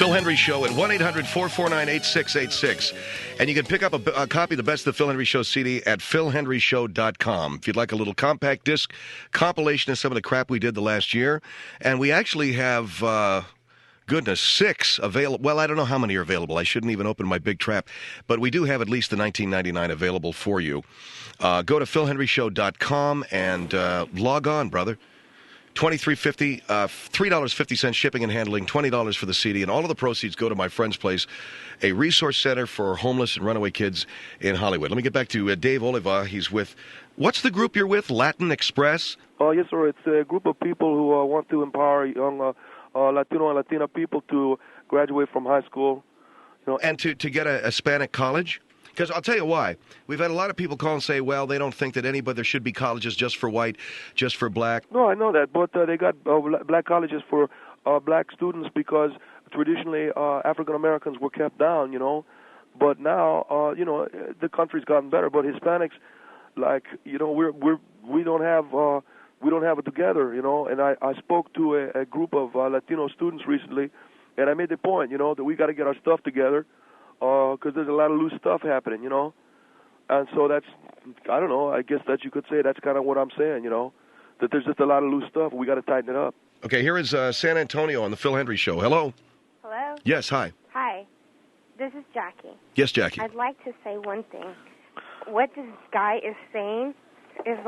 Phil Hendrie Show at 1-800-449-8686. And you can pick up a copy of the Best of the Phil Hendrie Show CD at philhendrieshow.com if you'd like a little compact disc compilation of some of the crap we did the last year. And we actually have... 6 available. Well, I don't know how many are available. I shouldn't even open my big trap. But we do have at least the $19.99 available for you. Go to philhendrieshow.com and log on, brother. $23.50, $3.50 shipping and handling, $20 for the CD, and all of the proceeds go to my friend's place, a resource center for homeless and runaway kids in Hollywood. Let me get back to Dave Oliva. He's with, what's the group you're with, Latin Express? Yes, sir. It's a group of people who want to empower young Latino and Latina people to graduate from high school. And to get a Hispanic college? Because I'll tell you why. We've had a lot of people call and say, well, they don't think that there should be colleges just for white, just for black. No, I know that, but they got black colleges for black students because traditionally African Americans were kept down, But now, the country's gotten better. But Hispanics, we don't have it together, And I spoke to a group of Latino students recently, and I made the point, that we got to get our stuff together. Because there's a lot of loose stuff happening, And so that's, I don't know, I guess that you could say that's kind of what I'm saying, That there's just a lot of loose stuff. We got to tighten it up. Okay, here is San Antonio on the Phil Hendrie Show. Hello? Hello? Yes, hi. Hi. This is Jackie. Yes, Jackie. I'd like to say one thing. What this guy is saying is,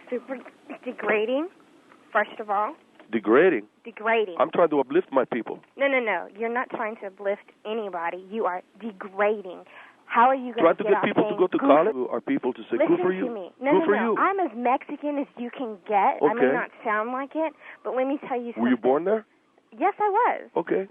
super degrading, first of all. Degrading? Degrading. I'm trying to uplift my people. No. You're not trying to uplift anybody. You are degrading. How are you going to get people to go to college? Or people to say, good for you? Listen to me. No. I'm as Mexican as you can get. Okay. I may not sound like it, but let me tell you something. Were you born there? Yes, I was. Okay.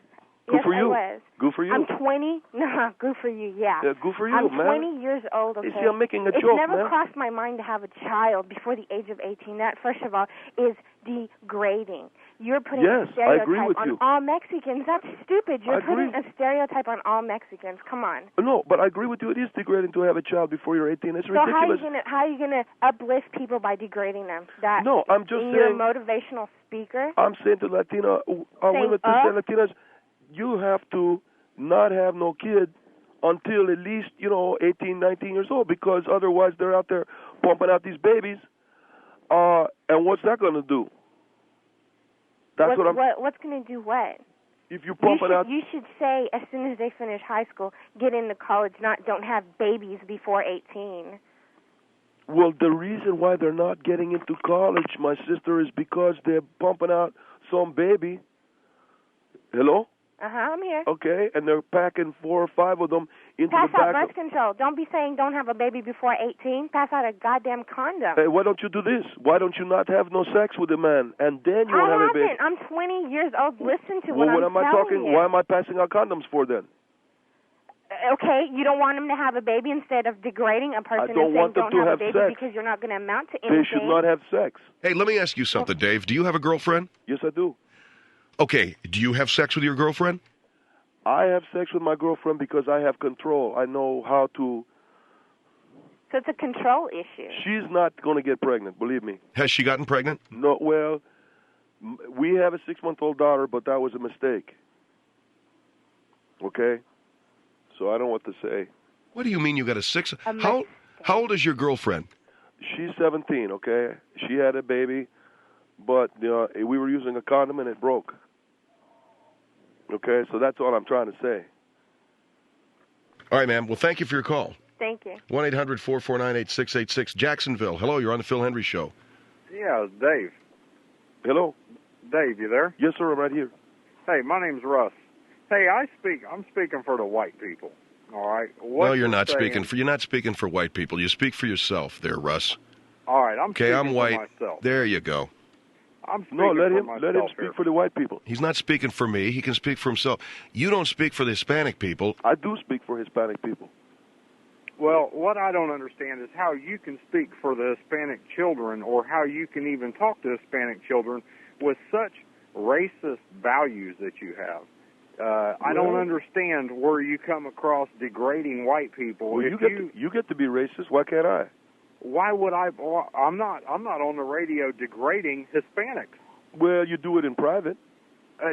Good for you. I was. Good for you. I'm 20. No, good for you, yeah. Good for you, I'm man. 20 years old, okay? You see, I'm making a joke, It's never man. crossed my mind to have a child before the age of 18. That, first of all, is degrading. You're putting a stereotype on all Mexicans. That's stupid. You're putting a stereotype on all Mexicans. Come on. No, but I agree with you. It is degrading to have a child before you're 18. It's ridiculous. So how are you gonna uplift people by degrading them? No, I'm just saying. You're a motivational speaker. I'm saying to Latina women, to say Latinas, you have to not have no kid until at least 18, 19 years old, because otherwise they're out there pumping out these babies. And what's that going to do? What's going to do what? If you pump it out, you should say as soon as they finish high school, get into college. Don't have babies before 18. Well, the reason why they're not getting into college, my sister, is because they're pumping out some baby. Hello? I'm here. Okay, and they're packing 4 or 5 of them into Pass the back. out birth control. Don't be saying don't have a baby before 18. Pass out a goddamn condom. Hey, why don't you do this? Why don't you not have no sex with a man, and then you won't have a baby? I'm 20 years old. Listen to what I'm telling you. Why am I passing out condoms for then? Okay, you don't want them to have a baby instead of degrading a person and saying don't have a baby sex. Because you're not going to amount to anything. They should not have sex. Hey, let me ask you something, Dave. Do you have a girlfriend? Yes, I do. Okay, do you have sex with your girlfriend? I have sex with my girlfriend because I have control. I know how to... So it's a control issue. She's not going to get pregnant, believe me. Has she gotten pregnant? No, well, we have a 6-month-old daughter, but that was a mistake. Okay? So I don't know what to say. What do you mean you got a 6? How old is your girlfriend? She's 17, okay? She had a baby, but we were using a condom and it broke. Okay, so that's all I'm trying to say. All right, ma'am. Well, thank you for your call. Thank you. 1-800-449-8686. Jacksonville. Hello, you're on the Phil Hendrie Show. Yeah, Dave. Hello? Dave, you there? Yes, sir, I'm right here. Hey, my name's Russ. Hey, I'm speaking for the white people. All right. No, you're not speaking for. You're not speaking for white people. You speak for yourself, there, Russ. All right, I'm speaking I'm white. for myself. There you go. I'm speaking let for him myself let him speak here. for the white people. He's not speaking for me. He can speak for himself. You don't speak for the Hispanic people. I do speak for Hispanic people. Well, what I don't understand is how you can speak for the Hispanic children, or how you can even talk to Hispanic children with such racist values that you have. I don't understand where you come across degrading white people. Well, you get to be racist. Why can't I? Why would I? I'm not on the radio degrading Hispanics. Well, you do it in private.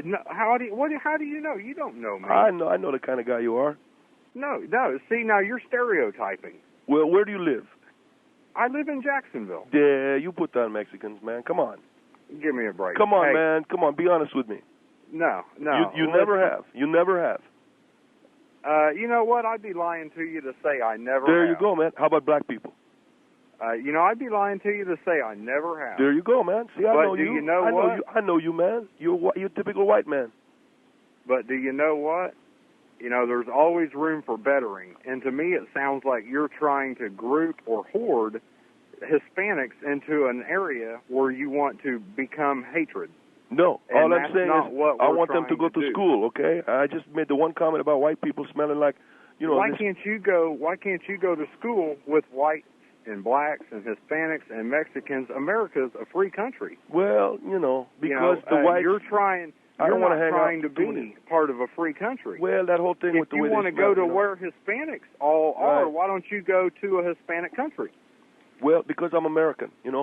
No, how do you know? You don't know me. I know the kind of guy you are. No. See, now you're stereotyping. Well, where do you live? I live in Jacksonville. Yeah, you put down Mexicans, man. Come on. Give me a break. Come on, man. Come on. Be honest with me. No. You never have. You never have. You know what? I'd be lying to you to say I never There have. you go, man. How about black people? I'd be lying to you to say I never have. There you go, man. See, I know you. You know what? I know you, man. You're a typical white man. But do you know what? There's always room for bettering. And to me, it sounds like you're trying to group or hoard Hispanics into an area where you want to become hatred. No, all I'm saying is I want them to go to do. school, okay? I just made the one comment about white people smelling like, Why can't you go to school with whites and blacks and Hispanics and Mexicans? America's a free country. Well, because the whites... I don't want to trying to be part of a free country. Well, that whole thing with the way they smell. If you want to go to where Hispanics all are, why don't you go to a Hispanic country? Well, because I'm American, And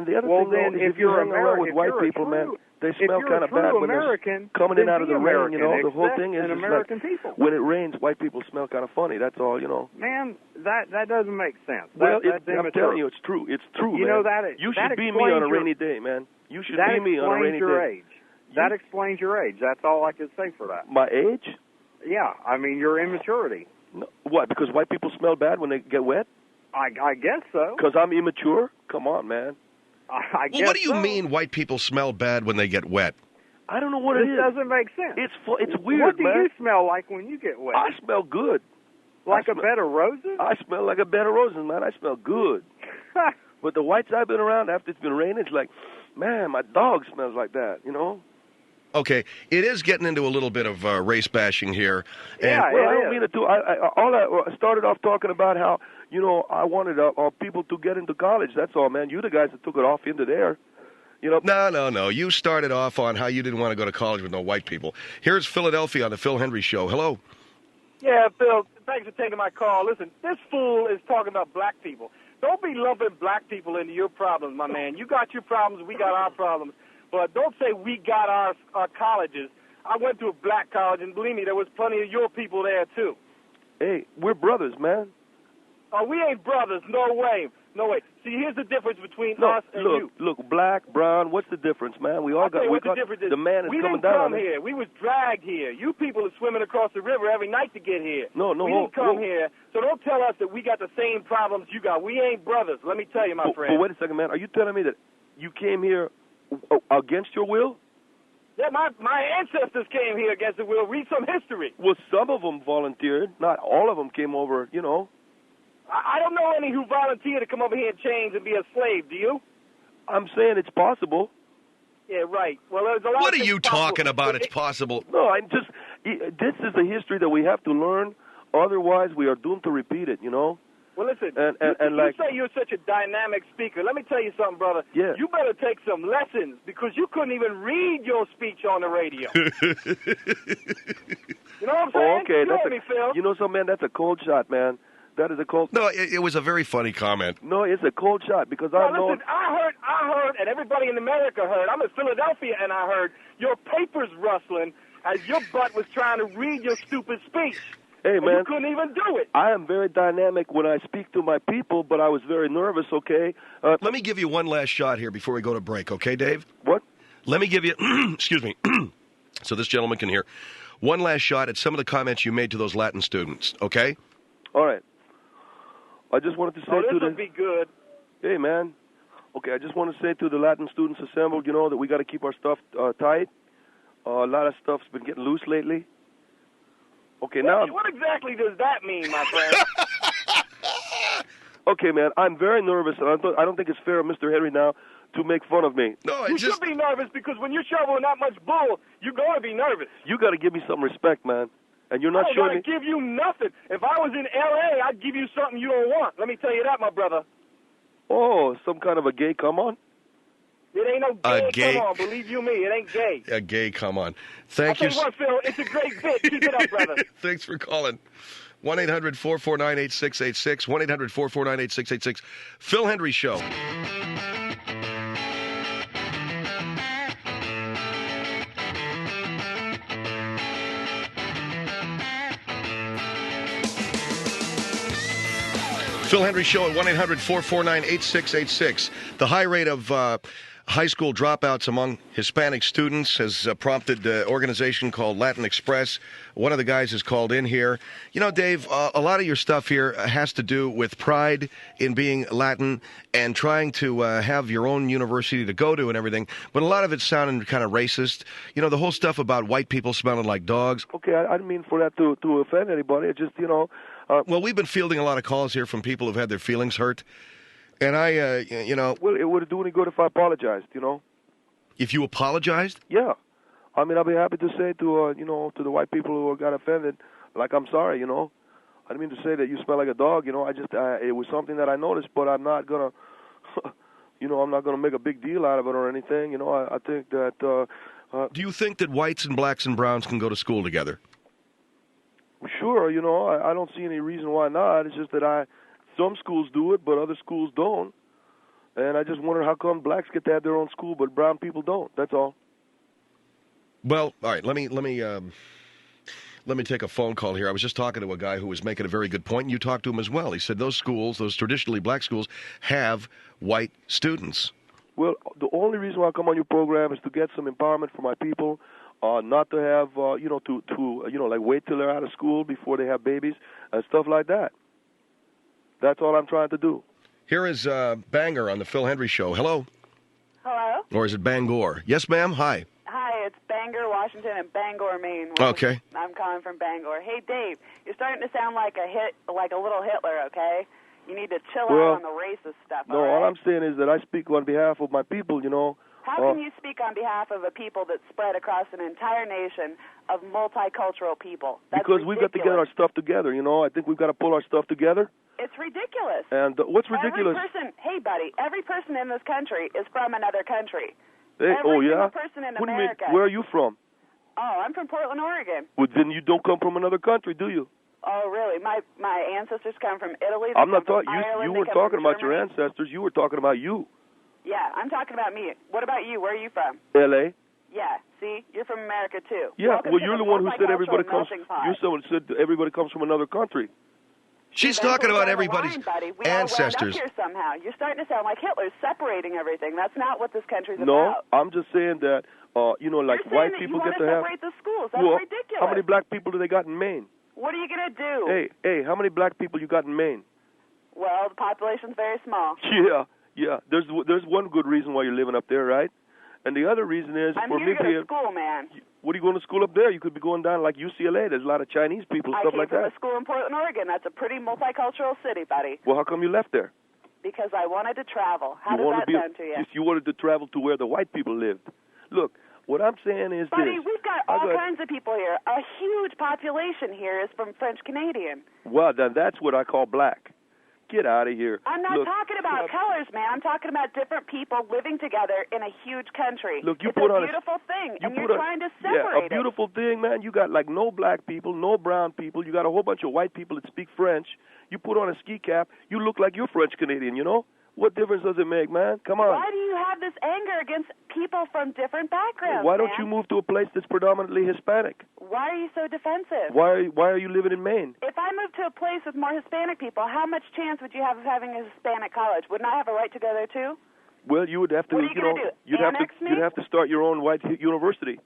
the other thing, then, if you're hang around with white people, man, they smell kind of bad when they're coming in out of the rain, The whole thing is American like, people. When it rains, white people smell kind of funny. That's all, Man, that doesn't make sense. Well, I'm telling you, it's true. It's true, man. You should be me on a rainy day, man. You should be me on a rainy day. That explains your age. That's all I could say for that. My age? Yeah, your immaturity. No, what, because white people smell bad when they get wet? I guess so. Because I'm immature? Come on, man. I guess what do you mean white people smell bad when they get wet? I don't know what it is. It doesn't make sense. It's weird, What do man. you smell like when you get wet? I smell good. Like a bed of roses? I smell like a bed of roses, man. I smell good. But the whites I've been around, after it's been raining, it's like, man, my dog smells like that, Okay, it is getting into a little bit of race bashing here. Yeah, I don't mean it to. I started off talking about how, I wanted people to get into college. That's all, man. You the guys that took it off into there. No. You started off on how you didn't want to go to college with no white people. Here's Philadelphia on the Phil Hendrie Show. Hello. Yeah, Phil, thanks for taking my call. Listen, this fool is talking about black people. Don't be lumping black people into your problems, my man. You got your problems, we got our problems. But don't say we got our colleges. I went to a black college, and believe me, there was plenty of your people there, too. Hey, we're brothers, man. Oh, we ain't brothers. No way. No way. See, here's the difference between us and you. Look, black, brown, what's the difference, man? We all got... The man is coming down. We didn't come here. We was dragged here. You people are swimming across the river every night to get here. No. We didn't come here. So don't tell us that we got the same problems you got. We ain't brothers. Let me tell you, my friend. But wait a second, man. Are you telling me that you came here against your will? Yeah, my ancestors came here against their will. Read some history. Well, some of them volunteered. Not all of them came over, I don't know any who volunteered to come over here in chains and be a slave. Do you? I'm saying it's possible. Yeah, right. Well, there's a lot What of are you talking about? It's possible. No, this is the history that we have to learn. Otherwise, we are doomed to repeat it, Well, listen, you say you're such a dynamic speaker. Let me tell you something, brother. Yeah. You better take some lessons because you couldn't even read your speech on the radio. You know what I'm saying? Oh, okay. You heard me, Phil. You know something, man? That's a cold shot, man. That is a cold... No, it was a very funny comment. No, it's a cold shot because I know... Listen, I heard, and everybody in America heard. I'm in Philadelphia, and I heard your papers rustling as your butt was trying to read your stupid speech. Hey, man. You couldn't even do it. I am very dynamic when I speak to my people, but I was very nervous, okay? Let me give you one last shot here before we go to break, okay, Dave? What? Let me give you... excuse me. So this gentleman can hear. One last shot at some of the comments you made to those Latin students, okay? All right. I just wanted to say this would be good. Hey, man. Okay, I just want to say to the Latin students assembled, that we got to keep our stuff tight. A lot of stuff's been getting loose lately. Okay, now... What exactly does that mean, my friend? Okay, man, I'm very nervous, and I don't think it's fair of Mr. Hendrie now to make fun of me. No, you should be nervous because when you're shoveling that much bull, you're going to be nervous. You got to give me some respect, man. And you're not showing me... I don't got to give you nothing. If I was in L.A., I'd give you something you don't want. Let me tell you that, my brother. Oh, some kind of a gay come on? It ain't no gay come on. Believe you me, it ain't gay. A gay come on. Thank you. I'll tell you what, Phil, it's a great bit. Keep it up, brother. Thanks for calling. 1-800-449-8686. 1-800-449-8686. Phil Hendrie Show. Phil Hendrie Show at 1-800-449-8686. The high rate of high school dropouts among Hispanic students has prompted an organization called Latin Express. One of the guys is called in here. You know, Dave, a lot of your stuff here has to do with pride in being Latin and trying to have your own university to go to and everything, but a lot of it sounded kind of racist. You know, the whole stuff about white people smelling like dogs. Okay, I didn't mean for that to offend anybody. It's just, well, we've been fielding a lot of calls here from people who've had their feelings hurt. And Well, it would do any good if I apologized, If you apologized? Yeah. I mean, I'd be happy to say to the white people who got offended, like, I'm sorry, I didn't mean to say that you smell like a dog, it was something that I noticed, but I'm not going to, I'm not going to make a big deal out of it or anything, I think that... Do you think that whites and blacks and browns can go to school together? Sure, I don't see any reason why not. It's just that some schools do it, but other schools don't. And I just wonder how come blacks get to have their own school, but brown people don't. That's all. Well, all right. Let me take a phone call here. I was just talking to a guy who was making a very good point, and you talked to him as well. He said those schools, those traditionally black schools, have white students. Well, the only reason why I come on your program is to get some empowerment for my people. Not to have, like wait till they're out of school before they have babies and stuff like that. That's all I'm trying to do. Here is Banger on the Phil Hendrie Show. Hello? Hello? Or is it Bangor? Yes, ma'am. Hi. Hi, it's Bangor, Washington, and Bangor, Maine. Okay. I'm calling from Bangor. Hey, Dave, you're starting to sound like a little Hitler, okay? You need to chill out on the racist stuff, No, all I'm saying is that I speak on behalf of my people, How can you speak on behalf of a people that's spread across an entire nation of multicultural people? That's because we've got to get our stuff together, I think we've got to pull our stuff together. It's ridiculous. And what's ridiculous? Hey, buddy, every person in this country is from another country. Hey, every single person in what America. Do you mean? Where are you from? Oh, I'm from Portland, Oregon. Well, then you don't come from another country, do you? Oh, really? My ancestors come from Italy. I'm not talking. You weren't talking about your ancestors. You were talking about you. Yeah, I'm talking about me. What about you? Where are you from? L.A. Yeah, see? You're from America, too. Yeah, well, you're the one who said everybody comes... You're someone who said everybody comes from another country. She's talking about everybody's ancestors. We all wound up here somehow. You're starting to sound like Hitler's separating everything. That's not what this country's about. No, I'm just saying that, like white people get to have... You want to separate the schools. That's ridiculous. How many black people do they got in Maine? What are you going to do? Hey, how many black people you got in Maine? Well, the population's very small. Yeah. There's one good reason why you're living up there, right? And the other reason is for me to go to school, man. What are you going to school up there? You could be going down like UCLA. There's a lot of Chinese people, stuff like that. I came from a school in Portland, Oregon. That's a pretty multicultural city, buddy. Well, how come you left there? Because I wanted to travel. How does that sound to you? If you wanted to travel to where the white people lived. Look, what I'm saying is buddy, we've got all kinds of people here. A huge population here is from French Canadian. Well, then that's what I call black. Get out of here. I'm not talking about colors, man. I'm talking about different people living together in a huge country. Look, it's a beautiful thing, and you're trying to separate it. Yeah, a beautiful thing, man. You got like no black people, no brown people. You got a whole bunch of white people that speak French. You put on a ski cap, you look like you're French Canadian, What difference does it make, man? Come on. Why do you have this anger against people from different backgrounds, Why don't you move to a place that's predominantly Hispanic? Why are you so defensive? Why are you living in Maine? If I moved to a place with more Hispanic people, how much chance would you have of having a Hispanic college? Wouldn't I have a right to go there too? Well, you would have to. What are you going to do? You'd have to start your own white university.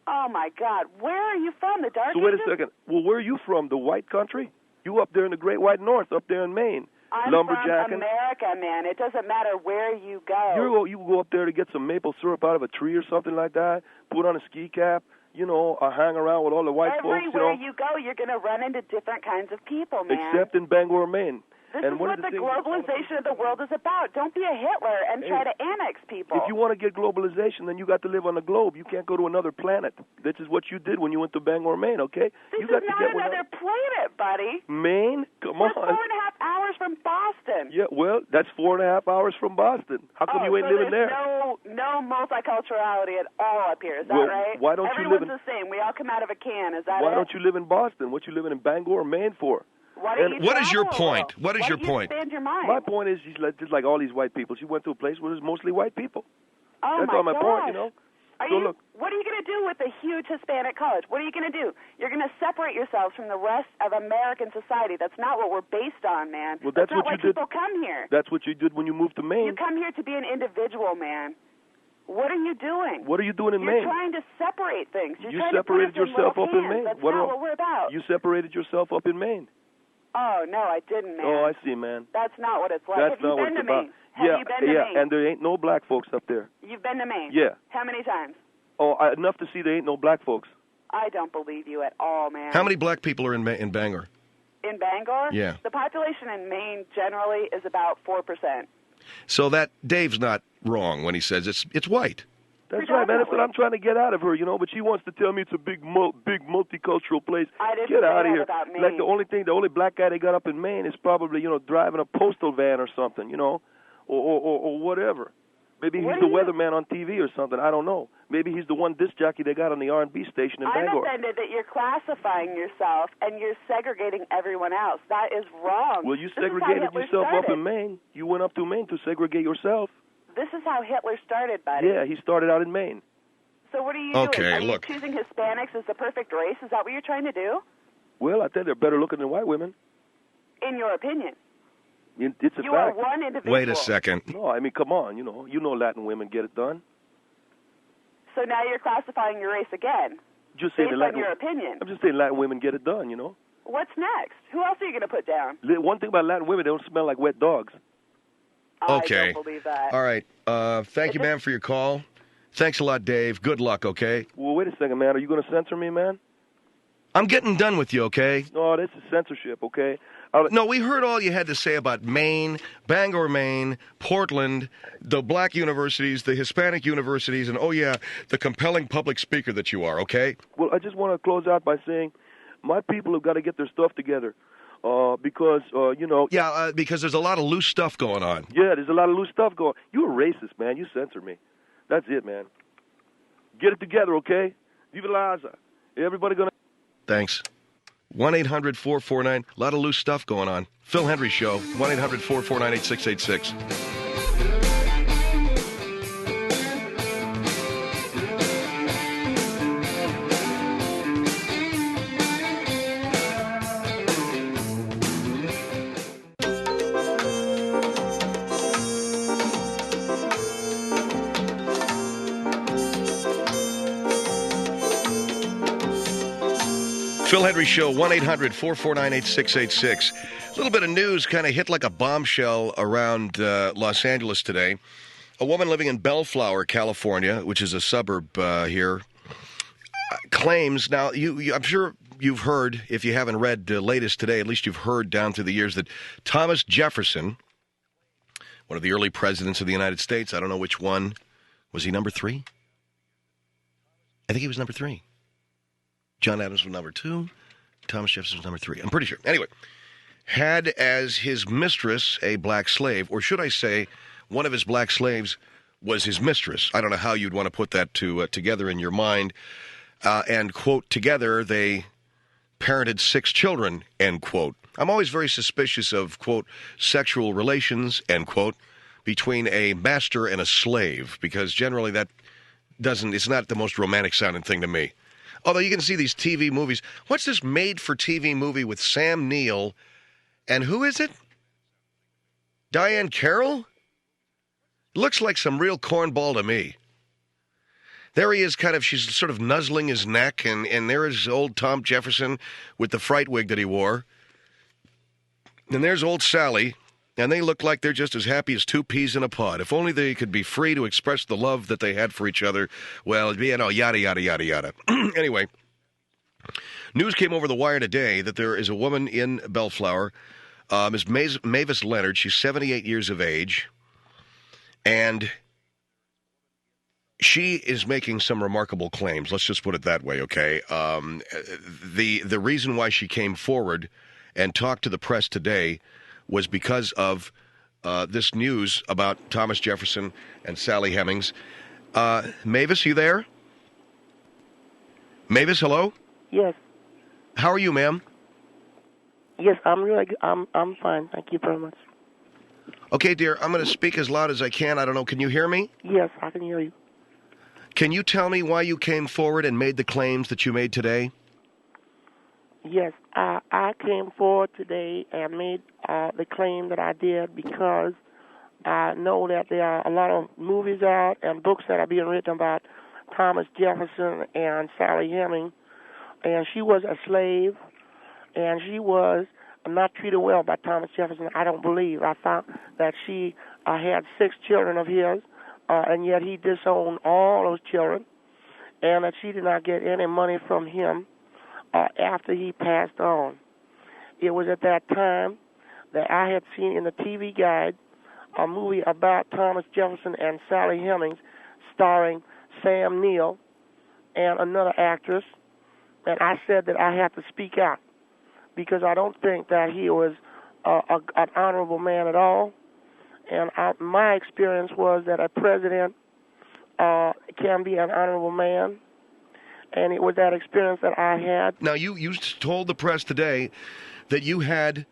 Oh my God, where are you from? The dark. So wait a second. Well, where are you from? The white country? You up there in the Great White North, up there in Maine. I'm from America, man. It doesn't matter where you go. You go up there to get some maple syrup out of a tree or something like that, put on a ski cap, hang around with all the white folks. Everywhere you go, you're going to run into different kinds of people, man. Except in Bangor, Maine. This is what the globalization of the world is about. Don't be a Hitler and try to annex people. If you want to get globalization, then you got to live on the globe. You can't go to another planet. This is what you did when you went to Bangor, Maine, okay? This is not another planet, buddy. Maine? Come on. That's 4.5 hours from Boston. Yeah, well, that's 4.5 hours from Boston. How come you ain't living there? No multiculturality at all up here. Is that right? Why don't Everyone's the same. We all come out of a can. Is that Why don't you live in Boston? What you living in Bangor, Maine for? What is your point? What is your point? My point is, just like all these white people. She went to a place where there's mostly white people. Oh, that's all my point, What are you going to do with a huge Hispanic college? What are you going to do? You're going to separate yourselves from the rest of American society. That's not what we're based on, man. Well, that's not what why people come here. That's what you did when you moved to Maine. You come here to be an individual, man. What are you doing? What are you doing in Maine? You're trying to separate things. You separated yourself up in Maine. That's not what we're about. You separated yourself up in Maine. Oh, no, I didn't, man. Oh, I see, man. That's not what it's like. That's not what it's about. Have you been to Maine? And there ain't no black folks up there. You've been to Maine? Yeah. How many times? Oh, enough to see there ain't no black folks. I don't believe you at all, man. How many black people are in Bangor? In Bangor? Yeah. The population in Maine generally is about 4%. So that Dave's not wrong when he says it's white. That's right, man. That's what I'm trying to get out of her, you know. But she wants to tell me it's a big multicultural place. I didn't get out of here. About Maine. Like the only black guy they got up in Maine is probably, driving a postal van or something, or whatever. Maybe he's the weatherman on TV or something. I don't know. Maybe he's the one disc jockey they got on the R&B station in Bangor. I'm offended that you're classifying yourself and you're segregating everyone else. That is wrong. Well, you segregated yourself up in Maine. You went up to Maine to segregate yourself. This is how Hitler started, buddy. Yeah, he started out in Maine. So what are you doing? Okay, are look. you choosing Hispanics as the perfect race? Is that what you're trying to do? Well, I think they're better looking than white women. In your opinion. It's a you fact. are one individual. Wait a second. No, I mean, come on. You know Latin women get it done. So now you're classifying your race again. Just saying based on your opinion. I'm just saying Latin women get it done, What's next? Who else are you going to put down? One thing about Latin women, they don't smell like wet dogs. Okay. I don't believe that. All right. Thank you, ma'am, for your call. Thanks a lot, Dave. Good luck, okay? Well, wait a second, man. Are you going to censor me, man? I'm getting done with you, okay? No, this is censorship, okay? No, we heard all you had to say about Maine, Bangor, Maine, Portland, the black universities, the Hispanic universities, and, the compelling public speaker that you are, okay? Well, I just want to close out by saying my people have got to get their stuff together because, Yeah, because there's a lot of loose stuff going on. Yeah, there's a lot of loose stuff going on. You're a racist, man. You censor me. That's it, man. Get it together, okay? Viva la Raza. Everybody going to... Thanks. 1-800-449. A lot of loose stuff going on. Phil Hendrie Show. 1-800-449-8686. Phil Hendrie Show, 1-800-449-8686. A little bit of news kind of hit like a bombshell around Los Angeles today. A woman living in Bellflower, California, which is a suburb here, claims, now, I'm sure you've heard, if you haven't read the latest today, at least you've heard down through the years that Thomas Jefferson, one of the early presidents of the United States, I don't know which one, was he number 3? I think he was number 3. John Adams was number 2. Thomas Jefferson was number 3. I'm pretty sure. Anyway, had as his mistress a black slave, or should I say, one of his black slaves was his mistress. I don't know how you'd want to put that together in your mind. And, quote, together they parented 6 children, end quote. I'm always very suspicious of, quote, sexual relations, end quote, between a master and a slave, because generally it's not the most romantic sounding thing to me. Although you can see these TV movies. What's this made-for-TV movie with Sam Neill? And who is it? Diane Carroll? Looks like some real cornball to me. There he is, she's sort of nuzzling his neck, and there is old Tom Jefferson with the fright wig that he wore. And there's old Sally, and they look like they're just as happy as 2 peas in a pod. If only they could be free to express the love that they had for each other. Well, yada, yada, yada, yada. Anyway, news came over the wire today that there is a woman in Bellflower, Ms. Mavis Leonard. She's 78 years of age, and she is making some remarkable claims. Let's just put it that way, okay? The reason why she came forward and talked to the press today was because of this news about Thomas Jefferson and Sally Hemings. Mavis, you there? Mavis, hello? Yes. How are you, ma'am? Yes, I'm really good. I'm fine. Thank you very much. Okay, dear, I'm going to speak as loud as I can. I don't know, can you hear me? Yes, I can hear you. Can you tell me why you came forward and made the claims that you made today? Yes, I came forward today and made the claim that I did because I know that there are a lot of movies out and books that are being written about Thomas Jefferson and Sally Hemings, and she was a slave, and she was not treated well by Thomas Jefferson, I don't believe. I found that she had 6 children of his, and yet he disowned all those children, and that she did not get any money from him after he passed on. It was at that time that I had seen in the TV Guide a movie about Thomas Jefferson and Sally Hemings starring Sam Neill and another actress, and I said that I had to speak out because I don't think that he was an honorable man at all. And my experience was that a president can be an honorable man, and it was that experience that I had. Now, you told the press today that you had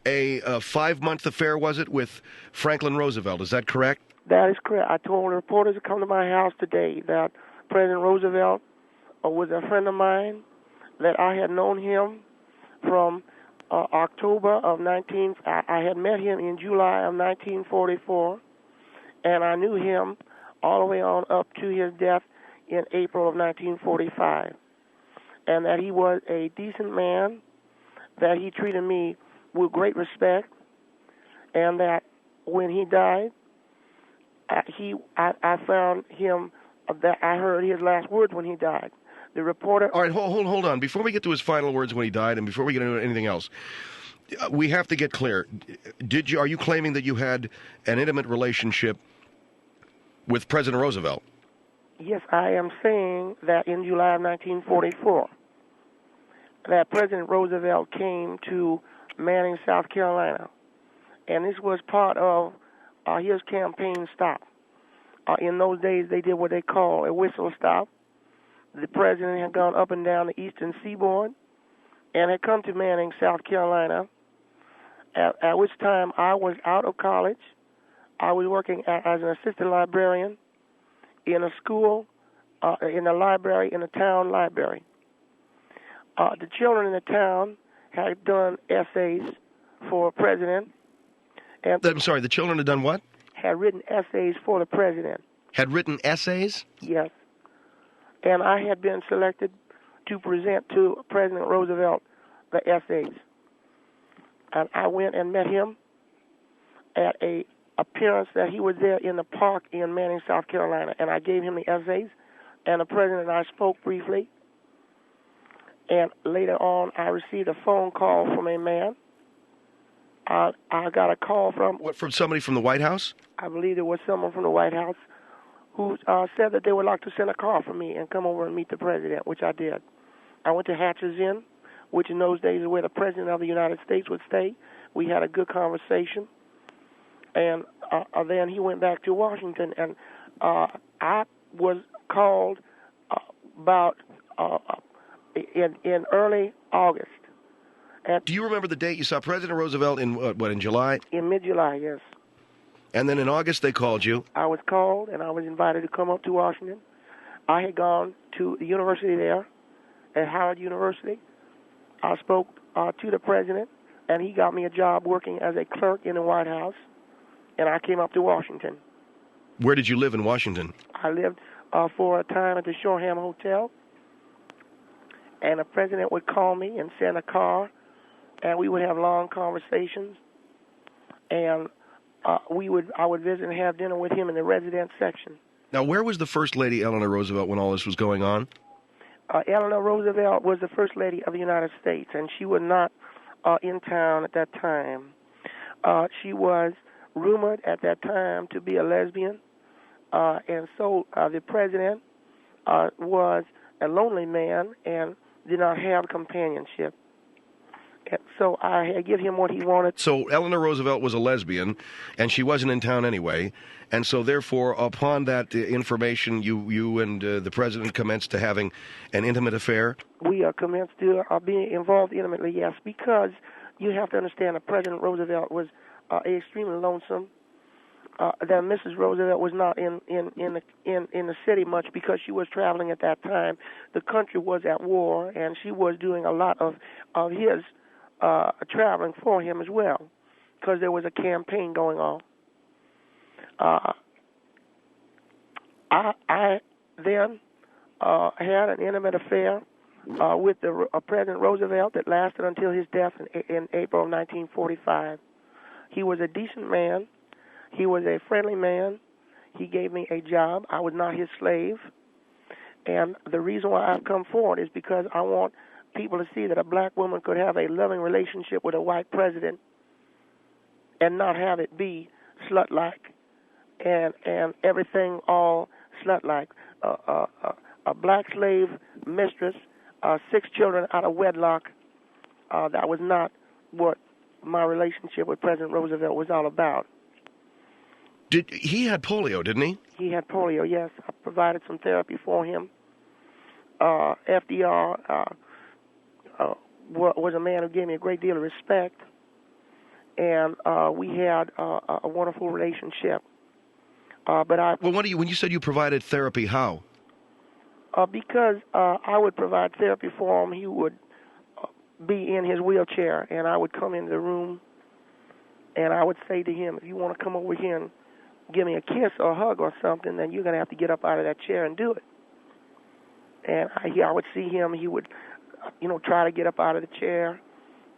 a 5-month affair, was it, with Franklin Roosevelt. Is that correct? That is correct. I told reporters to come to my house today that President Roosevelt was a friend of mine, that I had known him from October of I had met him in July of 1944, and I knew him all the way on up to his death in April of 1945, and that he was a decent man, that he treated me with great respect, and that when he died, I found him, that I heard his last words when he died. The reporter... All right, hold on. Before we get to his final words when he died, and before we get into anything else, we have to get clear. Are you claiming that you had an intimate relationship with President Roosevelt? Yes, I am saying that in July of 1944, that President Roosevelt came to Manning, South Carolina, and this was part of his campaign stop. In those days, they did what they call a whistle stop. The president had gone up and down the eastern seaboard and had come to Manning, South Carolina, at which time I was out of college. I was working as an assistant librarian in a school, in a library, in a town library. The children in the town had done essays for president. And I'm sorry, the children had done what? Had written essays for the president. Had written essays? Yes. And I had been selected to present to President Roosevelt the essays. And I went and met him at a appearance that he was there in the park in Manning, South Carolina. And I gave him the essays, and the president and I spoke briefly. And later on, I received a phone call from a man. I got a call from... What, from somebody from the White House? I believe it was someone from the White House who said that they would like to send a car for me and come over and meet the president, which I did. I went to Hatcher's Inn, which in those days is where the president of the United States would stay. We had a good conversation. And then he went back to Washington, and I was called about in early August. Do you remember the date you saw President Roosevelt in, in July? In mid-July, yes. And then in August they called you? I was called, and I was invited to come up to Washington. I had gone to the university there, at Howard University. I spoke to the president, and he got me a job working as a clerk in the White House, and I came up to Washington. Where did you live in Washington? I lived for a time at the Shoreham Hotel, and the president would call me and send a car, and we would have long conversations, and I would visit and have dinner with him in the residence section. Now, where was the First Lady Eleanor Roosevelt when all this was going on? Eleanor Roosevelt was the First Lady of the United States, and she was not in town at that time. She was rumored at that time to be a lesbian, and so the president was a lonely man and did not have companionship. And so I had given him what he wanted. So Eleanor Roosevelt was a lesbian, and she wasn't in town anyway, and so therefore, upon that information, you and the president commenced to having an intimate affair? We commenced to being involved intimately, yes, because you have to understand that President Roosevelt was extremely lonesome, that Mrs. Roosevelt was not in the city much because she was traveling at that time. The country was at war, and she was doing a lot of his traveling for him as well, because there was a campaign going on. I then had an intimate affair with President Roosevelt that lasted until his death in April of 1945. He was a decent man. He was a friendly man. He gave me a job. I was not his slave. And the reason why I've come forward is because I want people to see that a black woman could have a loving relationship with a white president and not have it be slut-like and everything all slut-like. A black slave mistress, 6 children out of wedlock, that was not what my relationship with President Roosevelt was all about. He had polio, didn't he? He had polio, yes. I provided some therapy for him. FDR was a man who gave me a great deal of respect, and we had a wonderful relationship. Well, when you said you provided therapy, how? Because I would provide therapy for him. He would be in his wheelchair, and I would come into the room, and I would say to him, if you want to come over here and give me a kiss or a hug or something, then you're going to have to get up out of that chair and do it. And I would see him. He would, try to get up out of the chair,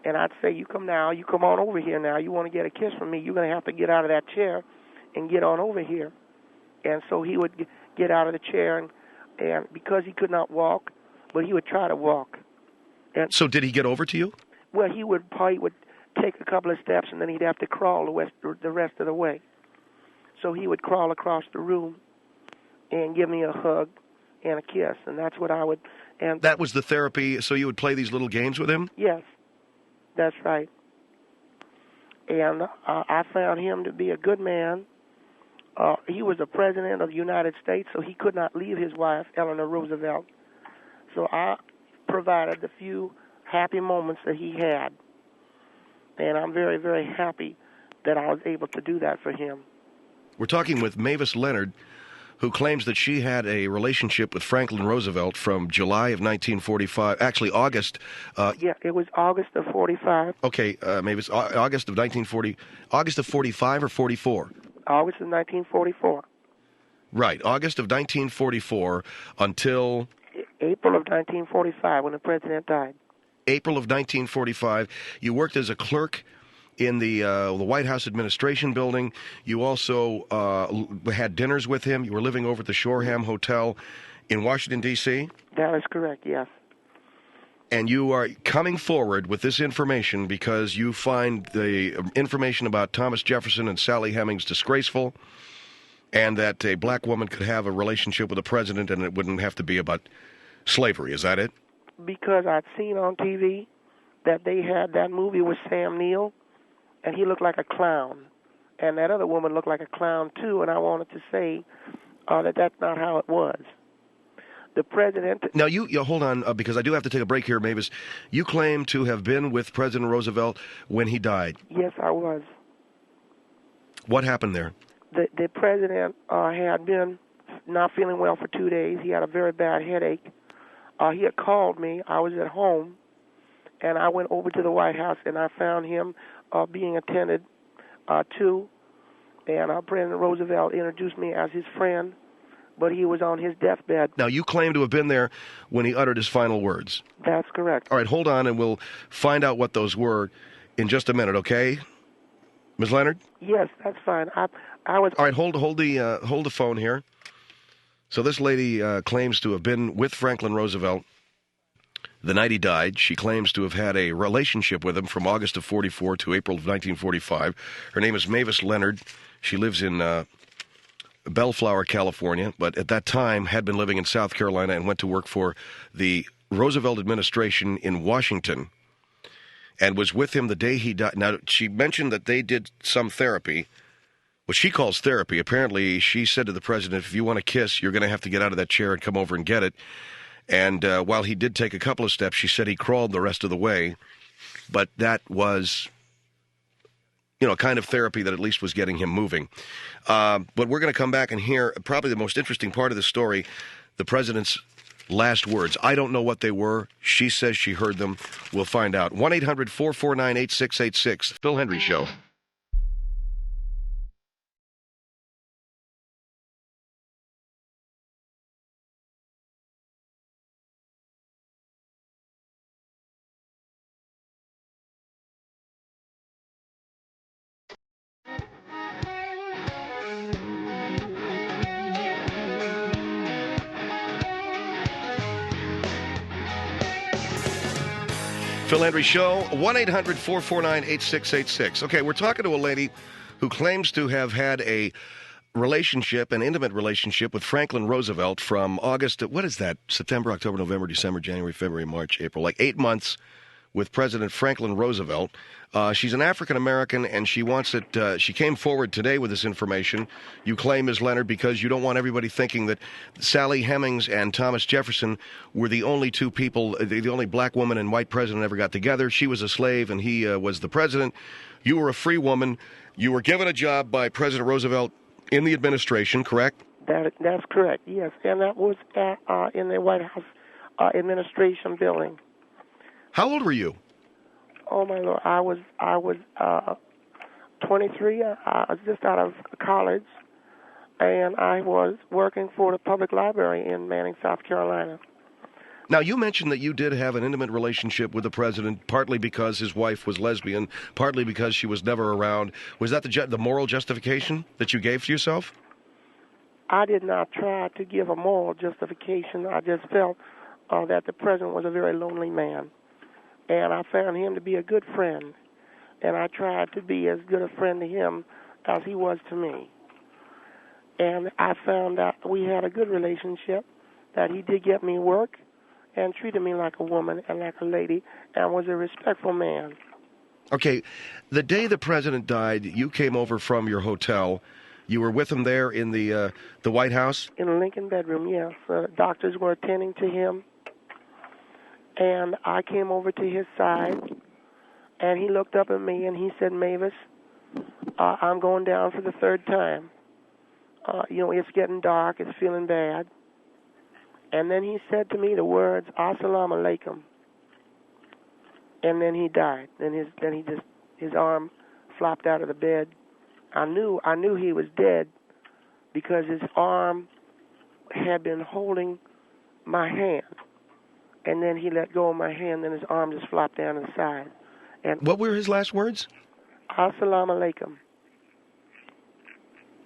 and I'd say, you come on over here now. You want to get a kiss from me, you're going to have to get out of that chair and get on over here. And so he would get out of the chair, and because he could not walk, but he would try to walk. And so did he get over to you? Well, he would take a couple of steps, and then he'd have to crawl the rest of the way. So he would crawl across the room and give me a hug and a kiss, and that's what I would. And that was the therapy. So you would play these little games with him? Yes, that's right. And I found him to be a good man. He was the president of the United States, so he could not leave his wife, Eleanor Roosevelt. So I provided the few happy moments that he had, and I'm very, very happy that I was able to do that for him. We're talking with Mavis Leonard, who claims that she had a relationship with Franklin Roosevelt from July of 1945, actually August. Yeah, it was August of 45. Okay, Mavis, August of 1940, August of 45 or 44? August of 1944. Right, August of 1944 until... April of 1945, when the president died. April of 1945. You worked as a clerk in the White House administration building. You also had dinners with him. You were living over at the Shoreham Hotel in Washington, D.C.? That is correct, yes. And you are coming forward with this information because you find the information about Thomas Jefferson and Sally Hemings disgraceful, and that a black woman could have a relationship with a president and it wouldn't have to be about slavery. Is that it? Because I'd seen on TV that they had that movie with Sam Neill, and he looked like a clown. And that other woman looked like a clown, too, and I wanted to say that that's not how it was. The president... Now, you hold on, because I do have to take a break here, Mavis. You claim to have been with President Roosevelt when he died. Yes, I was. What happened there? The president had been not feeling well for 2 days. He had a very bad headache. He had called me. I was at home, and I went over to the White House, and I found him being attended to, and President Roosevelt introduced me as his friend, but he was on his deathbed. Now, you claim to have been there when he uttered his final words. That's correct. All right, hold on, and we'll find out what those were in just a minute, okay? Ms. Leonard? Yes, that's fine. I was... All right, hold the phone here. So this lady claims to have been with Franklin Roosevelt the night he died. She claims to have had a relationship with him from August of 44 to April of 1945. Her name is Mavis Leonard. She lives in Bellflower, California, but at that time had been living in South Carolina and went to work for the Roosevelt administration in Washington and was with him the day he died. Now, she mentioned that they did some therapy, what she calls therapy. Apparently, she said to the president, if you want a kiss, you're going to have to get out of that chair and come over and get it. And while he did take a couple of steps, she said he crawled the rest of the way. But that was You know, a kind of therapy that at least was getting him moving. But we're going to come back and hear probably the most interesting part of the story, the president's last words. I don't know what they were. She says she heard them. We'll find out. 1-800-449-8686. Phil Hendrie Show. Phil Hendrie Show, 1-800-449-8686. Okay, we're talking to a lady who claims to have had a relationship, an intimate relationship with Franklin Roosevelt from August to, what is that, September, October, November, December, January, February, March, April, like 8 months with President Franklin Roosevelt. She's an African-American, and she wants it. She came forward today with this information. You claim, Ms. Leonard, because you don't want everybody thinking that Sally Hemings and Thomas Jefferson were the only two people, the only black woman and white president ever got together. She was a slave, and he was the president. You were a free woman. You were given a job by President Roosevelt in the administration, correct? That's correct, yes. And that was in the White House administration building. How old were you? Oh my Lord, I was 23. I was just out of college, and I was working for the public library in Manning, South Carolina. Now, you mentioned that you did have an intimate relationship with the president, partly because his wife was lesbian, partly because she was never around. Was that the moral justification that you gave to yourself? I did not try to give a moral justification. I just felt that the president was a very lonely man. And I found him to be a good friend, and I tried to be as good a friend to him as he was to me. And I found out we had a good relationship, that he did get me work and treated me like a woman and like a lady and was a respectful man. Okay, the day the president died, you came over from your hotel. You were with him there in the White House? In the Lincoln bedroom, yes. Doctors were attending to him. And I came over to his side, and he looked up at me, and he said, Mavis, I'm going down for the third time. It's getting dark. It's feeling bad. And then he said to me the words, Assalamu alaikum. And then he died. His arm flopped out of the bed. I knew he was dead because his arm had been holding my hand. And then he let go of my hand, and his arm just flopped down to the side. And what were his last words? Assalamu alaikum.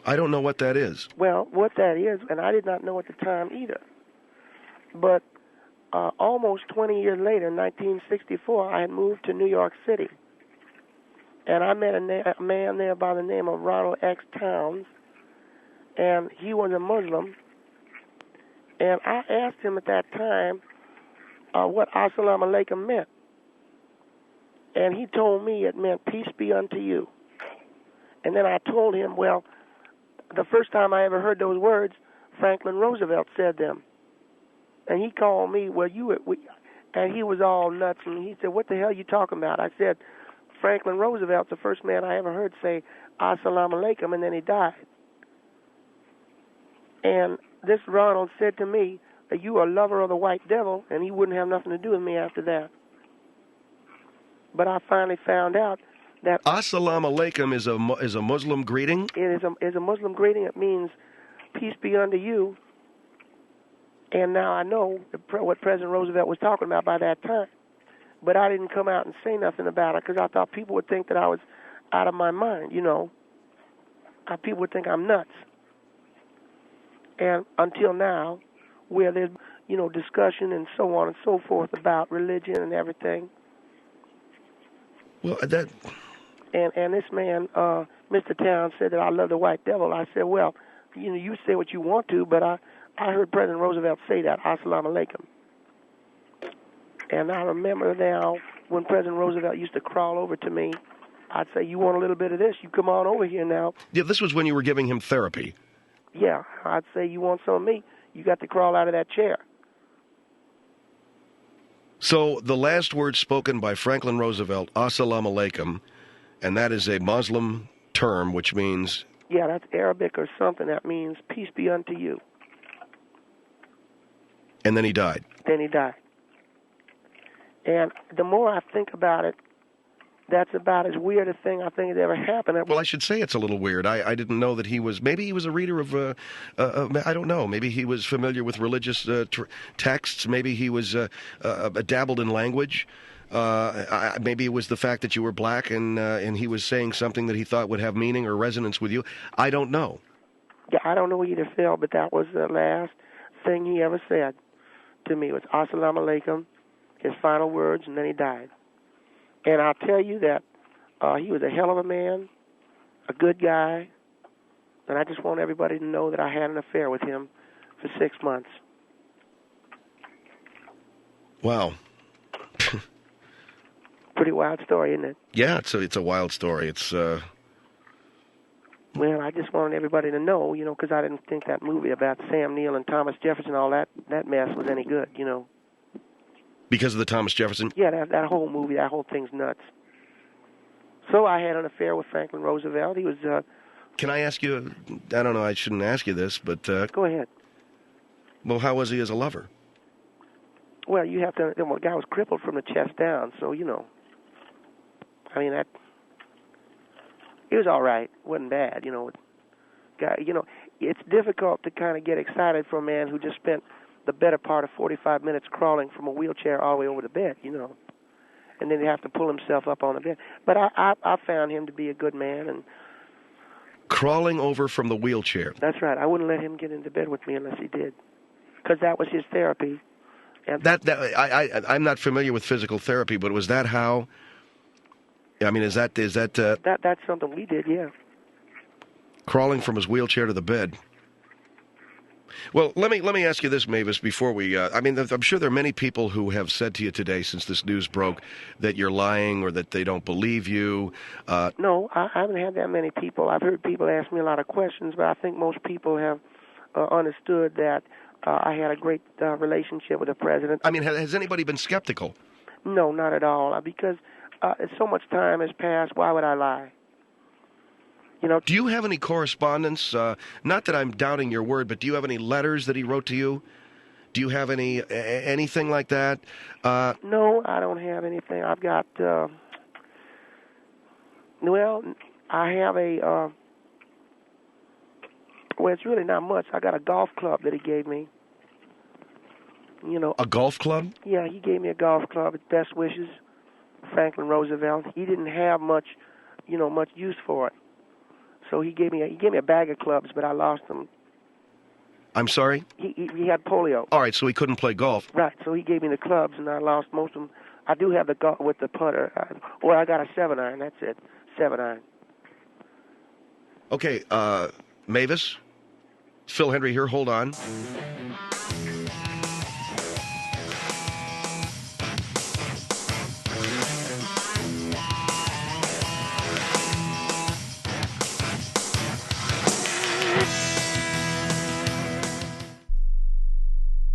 I don't know what that is. Well, what that is, and I did not know at the time either. But almost 20 years later, in 1964, I had moved to New York City. And I met a man there by the name of Ronald X. Towns, and he was a Muslim. And I asked him at that time what Assalamu alaikum meant. And he told me it meant peace be unto you. And then I told him, well, the first time I ever heard those words, Franklin Roosevelt said them. And he called me, and he was all nuts. And he said, what the hell are you talking about? I said, Franklin Roosevelt's the first man I ever heard say Assalamu alaikum, and then he died. And this Ronald said to me, you are a lover of the white devil, and he wouldn't have nothing to do with me after that. But I finally found out that Assalamu alaikum is a Muslim greeting? It is a Muslim greeting. It means peace be unto you. And now I know what President Roosevelt was talking about by that time. But I didn't come out and say nothing about it because I thought people would think that I was out of my mind, People would think I'm nuts. And until now, where there's, discussion and so on and so forth about religion and everything. Well, And this man, Mr. Towns, said that I love the white devil. I said, well, you say what you want to, but I heard President Roosevelt say that, Assalamu alaikum. And I remember now when President Roosevelt used to crawl over to me, I'd say, you want a little bit of this? You come on over here now. Yeah, this was when you were giving him therapy. Yeah, I'd say, you want some of me? You got to crawl out of that chair. So the last words spoken by Franklin Roosevelt, Assalamu alaikum, And that is a Muslim term, which means... Yeah, that's Arabic or something. That means peace be unto you. And then he died. Then he died. And the more I think about it, that's about as weird a thing I think has ever happened. Well, I should say it's a little weird. I didn't know that he was... Maybe he was a reader of... I don't know. Maybe he was familiar with religious texts. Maybe he was dabbled in language. Maybe it was the fact that you were black and he was saying something that he thought would have meaning or resonance with you. I don't know. Yeah, I don't know either, Phil, but that was the last thing he ever said to me. It was Assalamu alaikum, his final words, and then he died. And I'll tell you that he was a hell of a man, a good guy, and I just want everybody to know that I had an affair with him for 6 months. Wow. Pretty wild story, isn't it? Yeah, it's a wild story. It's... Well, I just wanted everybody to know, because I didn't think that movie about Sam Neill and Thomas Jefferson, all that mess was any good, Because of the Thomas Jefferson? Yeah, that whole movie, that whole thing's nuts. So I had an affair with Franklin Roosevelt. He was... Can I ask you... I don't know, I shouldn't ask you this, but... Go ahead. Well, how was he as a lover? Well, you have to... The guy was crippled from the chest down, so, I mean, that... It was all right. It wasn't bad, Guy, it's difficult to kind of get excited for a man who just spent the better part of 45 minutes crawling from a wheelchair all the way over the bed, and then he have to pull himself up on the bed. But I found him to be a good man. And crawling over from the wheelchair. That's right. I wouldn't let him get into bed with me unless he did, because that was his therapy. And I'm not familiar with physical therapy, but was that how... I mean, is that that's something we did, yeah. Crawling from his wheelchair to the bed. Well, let me ask you this, Mavis, before we... I'm sure there are many people who have said to you today, since this news broke, that you're lying or that they don't believe you. No, I haven't had that many people. I've heard people ask me a lot of questions, but I think most people have understood that I had a great relationship with the president. I mean, has anybody been skeptical? No, not at all, because... so much time has passed. Why would I lie? Do you have any correspondence? Not that I'm doubting your word, but do you have any letters that he wrote to you? Do you have anything like that? No, I don't have anything. I've got. I have a. Well, it's really not much. I got a golf club that he gave me. A golf club? Yeah, he gave me a golf club. Best wishes. Franklin Roosevelt. He didn't have much use for it. So he gave me a bag of clubs, but I lost them. I'm sorry? He had polio. All right, so he couldn't play golf. Right, so he gave me the clubs, and I lost most of them. I do have the golf with the putter. I got a 7-iron, that's it. 7-iron. Okay, Mavis? Phil Hendrie here, hold on.